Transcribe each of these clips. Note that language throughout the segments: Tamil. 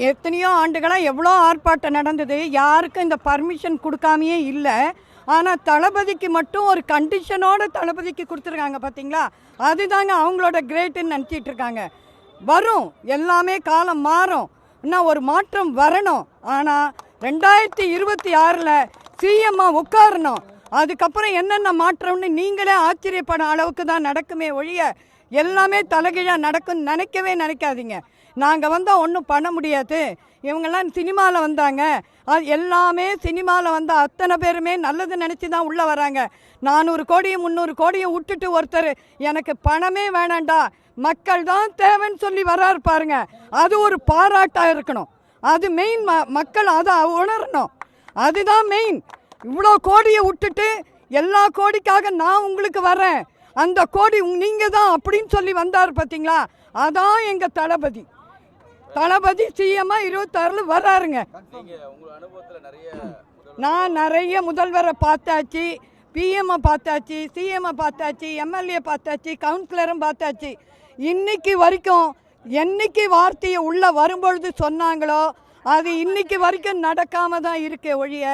எத்தனையோ ஆண்டுகளாக எவ்வளோ ஆர்ப்பாட்டம் நடந்தது, யாருக்கும் இந்த பர்மிஷன் கொடுக்காமையே இல்லை. ஆனால் தளபதிக்கு மட்டும் ஒரு கண்டிஷனோட தளபதிக்கு கொடுத்துருக்காங்க பார்த்தீங்களா, அதுதாங்க அவங்களோட கிரேட்டுன்னு நினச்சிட்டு இருக்காங்க. வரும், எல்லாமே காலம் மாறும், இன்னும் ஒரு மாற்றம் வரணும். ஆனால் 2026 சிஎம்மாக உட்காரணும். அதுக்கப்புறம் என்னென்ன மாற்றம்னு நீங்களே ஆச்சரியப்பட அளவுக்கு தான் நடக்குமே ஒழிய எல்லாமே தலைகீழாக நடக்கும்னு நினைக்கவே நினைக்காதீங்க. நாங்கள் வந்தால் ஒன்றும் பண்ண முடியாது, இவங்கெல்லாம் சினிமாவில் வந்தாங்க, அது எல்லாமே சினிமாவில் வந்த அத்தனை பேருமே நல்லது நினச்சி தான் உள்ளே வராங்க. 400 கோடியும் 300 கோடியும் விட்டுட்டு ஒருத்தர் எனக்கு பணமே வேணாண்டா, மக்கள் தான் தேவைன்னு சொல்லி வராரு பாருங்க, அது ஒரு பாராட்டாக இருக்கணும். அது மெயின். மக்கள் அதை உணரணும், அதுதான் மெயின். இவ்வளோ கோடியை விட்டுட்டு எல்லா கோடிக்காக நான் உங்களுக்கு வரேன், அந்த கோடி நீங்கள் தான் அப்படின்னு சொல்லி வந்தார் பார்த்தீங்களா, அதான் எங்கள் தளபதி. தளபதி சிஎம்மா 26 வராருங்க. நான் நிறைய முதல்வரை பார்த்தாச்சு, பிஎம்ஐ பார்த்தாச்சு, சிஎம்ஐ பார்த்தாச்சு, எம்எல்ஏ பார்த்தாச்சு, கவுன்சிலரும் பார்த்தாச்சு. இன்னைக்கு வரைக்கும் என்னைக்கு வார்த்தையை உள்ளே வரும்பொழுது சொன்னாங்களோ அது இன்னைக்கு வரைக்கும் நடக்காம தான் இருக்கே ஒழிய.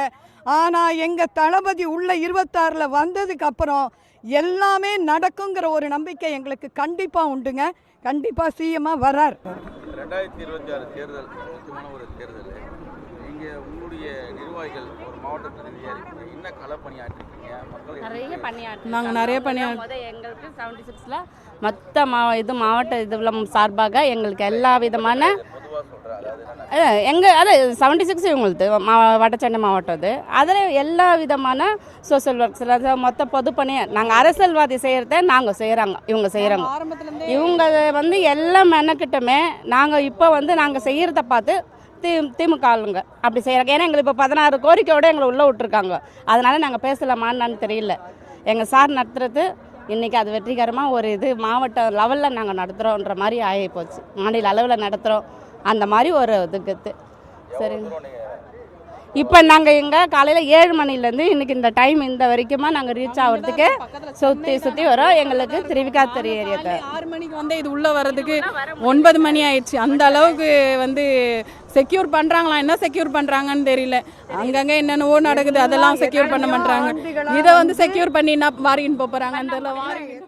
ஆனால் எங்கள் தளபதி உள்ள 26 வந்ததுக்கப்புறம் எல்லாமே நடக்குங்கிற ஒரு நம்பிக்கை எங்களுக்கு கண்டிப்பாக உண்டுங்க. கண்டிப்பாக சிஎம்மாக வரார். 2026 தேர்தல் முக்கியமான ஒரு தேர்தல். நீங்கள் உங்களுடைய நிர்வாகிகள் ஒரு மாவட்ட பிரதிநிதியாக என்ன கள பணியாற்றிருக்கீங்க? நிறைய பணியாற்றி நாங்கள் நிறைய பணியாற்றி எங்களுக்கு 76 மொத்த மாவட்ட இதுல சார்பாக எங்களுக்கு எல்லா விதமான எங்கள் அது 76 இவங்களுக்கு வடசென்னை மாவட்டம். அது அதில் எல்லா விதமான சோசியல் ஒர்க்ஸ் மொத்த பொது பணியை நாங்கள் அரசியல்வாதி செய்கிறத நாங்கள் செய்கிறாங்க, இவங்க செய்கிறாங்க. இவங்க வந்து எல்லாம் மெனக்கிட்டமே நாங்கள் இப்போ வந்து நாங்கள் செய்கிறத பார்த்து திமுக ஆளுங்க அப்படி செய்கிறாங்க. ஏன்னா எங்களுக்கு இப்போ 16 கோரிக்கையோடு எங்களை உள்ளே விட்டுருக்காங்க. அதனால் நாங்கள் பேசலாமான்னு தெரியல. எங்கள் சார் நடத்துறது இன்றைக்கி அது வெற்றிகரமாக ஒரு இது மாவட்ட லெவலில் நாங்கள் நடத்துகிறோன்ற மாதிரி ஆகி போச்சு. மாநில அளவில் நடத்துகிறோம் அந்த மாதிரி ஒரு இதுக்கு. சரிங்க, இப்போ நாங்கள் எங்கே காலையில் 7 மணிலேருந்து இன்றைக்கி இந்த டைம் இந்த வரைக்குமா நாங்கள் ரீச் ஆகிறதுக்கு சுற்றி வரோம். எங்களுக்கு திருவிக்காத்தறி ஏரியா 6 மணிக்கு வந்து இது உள்ளே வர்றதுக்கு 9 மணி ஆயிடுச்சு. அந்த அளவுக்கு வந்து செக்யூர் பண்ணுறாங்களா, என்ன செக்யூர் பண்ணுறாங்கன்னு தெரியல. அங்கங்கே என்னென்னவோ நடக்குது, அதெல்லாம் செக்யூர் பண்ண மாட்டாங்க. இதை வந்து செக்யூர் பண்ணி என்ன வாரின்னு போகிறாங்கன்னு தெரியல.